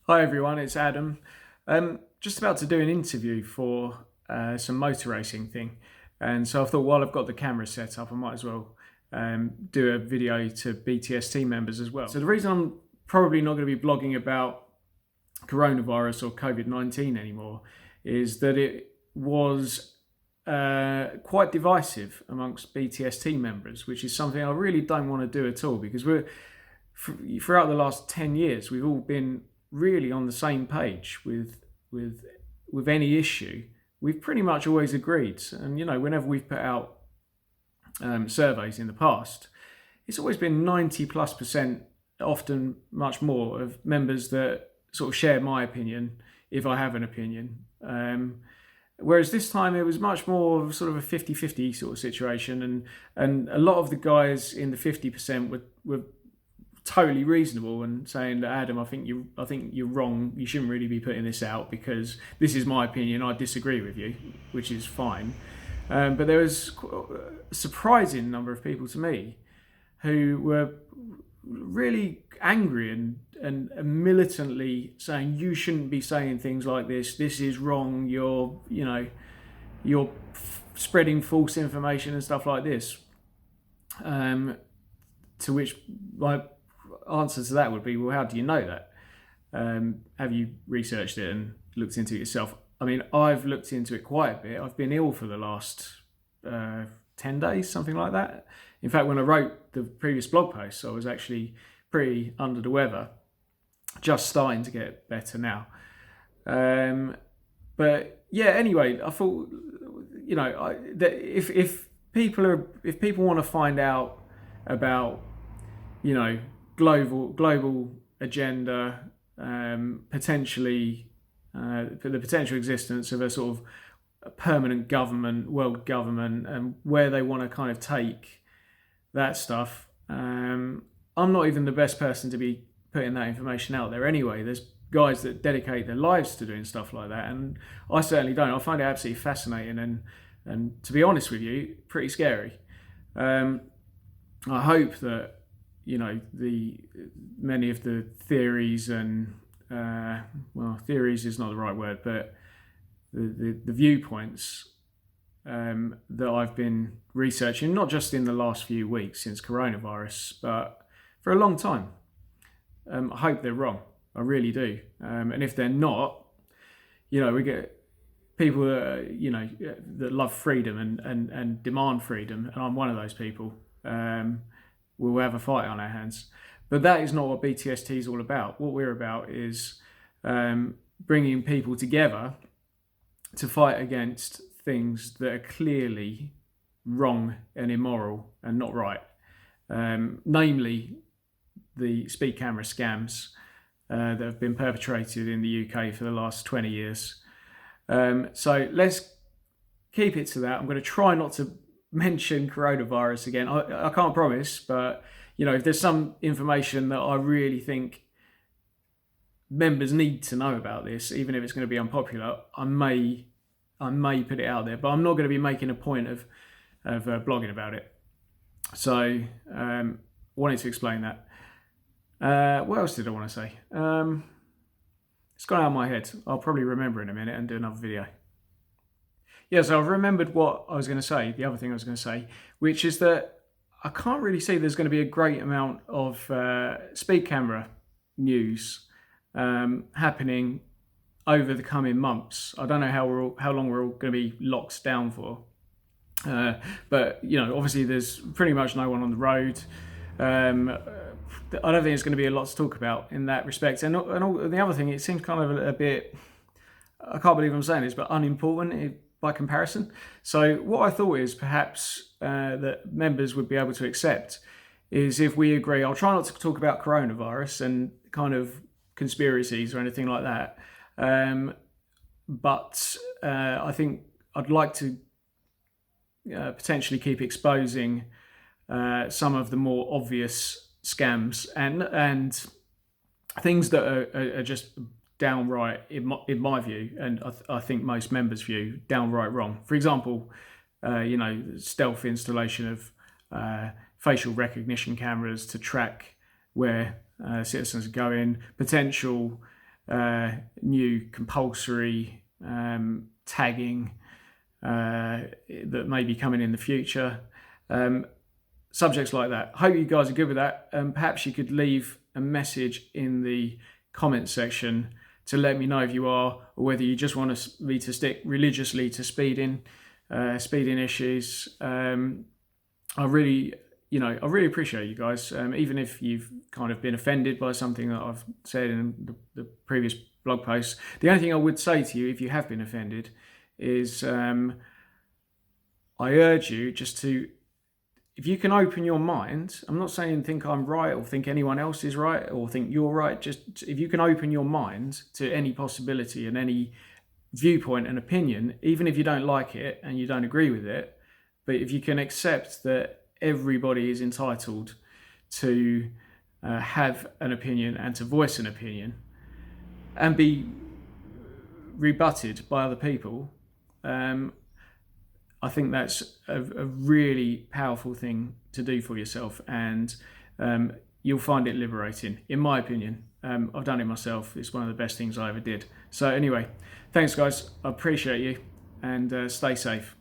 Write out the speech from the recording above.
Hi everyone, it's Adam. Just about to do an interview for some motor racing thing, and so I thought while I've got the camera set up, I might as well do a video to BTST members as well. So the reason I'm probably not going to be blogging about coronavirus or COVID-19 anymore is that it was quite divisive amongst BTST members, which is something I really don't want to do at all because throughout the last 10 years we've all been really on the same page with any issue. We've pretty much always agreed, and whenever we've put out surveys in the past, it's always been 90+%, often much more, of members that sort of share my opinion if I have an opinion. Whereas this time it was much more of sort of a 50-50 sort of situation, and a lot of the guys in the 50% were totally reasonable and saying that, Adam, I think you're wrong. You shouldn't really be putting this out because this is my opinion. I disagree with you, which is fine. But there was a surprising number of people to me who were really angry and militantly saying you shouldn't be saying things like this. This is wrong. You're spreading false information and stuff like this. To which my answer to that would be, well, how do you know that? Have you researched it and looked into it yourself? I mean, I've looked into it quite a bit. I've been ill for the last 10 days, something like that. In fact, when I wrote the previous blog post, I was actually pretty under the weather, just starting to get better now. But yeah, anyway, I thought, that if people want to find out about, global agenda, potentially for the potential existence of a sort of a permanent government, world government, and where they want to kind of take that stuff. I'm not even the best person to be putting that information out there anyway. There's guys that dedicate their lives to doing stuff like that, and I certainly don't. I find it absolutely fascinating and to be honest with you, pretty scary. I hope that the many of the theories and theories is not the right word, but the viewpoints that I've been researching, not just in the last few weeks since coronavirus, but for a long time. I hope they're wrong. I really do. And if they're not, we get people that that love freedom and demand freedom, and I'm one of those people. We'll have a fight on our hands. But that is not what BTST is all about. What we're about is bringing people together to fight against things that are clearly wrong and immoral and not right. Namely, the speed camera scams that have been perpetrated in the UK for the last 20 years. So let's keep it to that. I'm going to try not to mention coronavirus again. I can't promise, but if there's some information that I really think members need to know about this, even if it's going to be unpopular, I may put it out there, but I'm not going to be making a point of blogging about it. So wanted to explain that. What else did I want to say? It's gone out of my head. I'll probably remember in a minute and do another video. Yeah, so I've remembered what I was going to say, the other thing I was going to say, which is that I can't really see there's going to be a great amount of speed camera news happening over the coming months. I don't know how long we're all going to be locked down for. But, obviously there's pretty much no one on the road. I don't think there's going to be a lot to talk about in that respect. And the other thing, it seems kind of a bit, I can't believe I'm saying this, but unimportant by comparison. So what I thought is perhaps that members would be able to accept is if we agree. I'll try not to talk about coronavirus and kind of conspiracies or anything like that. But I think I'd like to potentially keep exposing some of the more obvious scams and things that are just downright, in my view, and I think most members' view, downright wrong. For example, stealth installation of facial recognition cameras to track where citizens are going, potential new compulsory tagging that may be coming in the future. Subjects like that. Hope you guys are good with that. Perhaps you could leave a message in the comment section to let me know if you are, or whether you just want me to stick religiously to speeding issues. I really appreciate you guys, even if you've kind of been offended by something that I've said in the previous blog posts. The only thing I would say to you, if you have been offended, is I urge you just to, if you can open your mind, I'm not saying think I'm right or think anyone else is right or think you're right, just if you can open your mind to any possibility and any viewpoint and opinion, even if you don't like it and you don't agree with it, but if you can accept that everybody is entitled to have an opinion and to voice an opinion and be rebutted by other people, I think that's a really powerful thing to do for yourself, and you'll find it liberating, in my opinion. I've done it myself. It's one of the best things I ever did. So anyway, thanks guys. I appreciate you, and stay safe.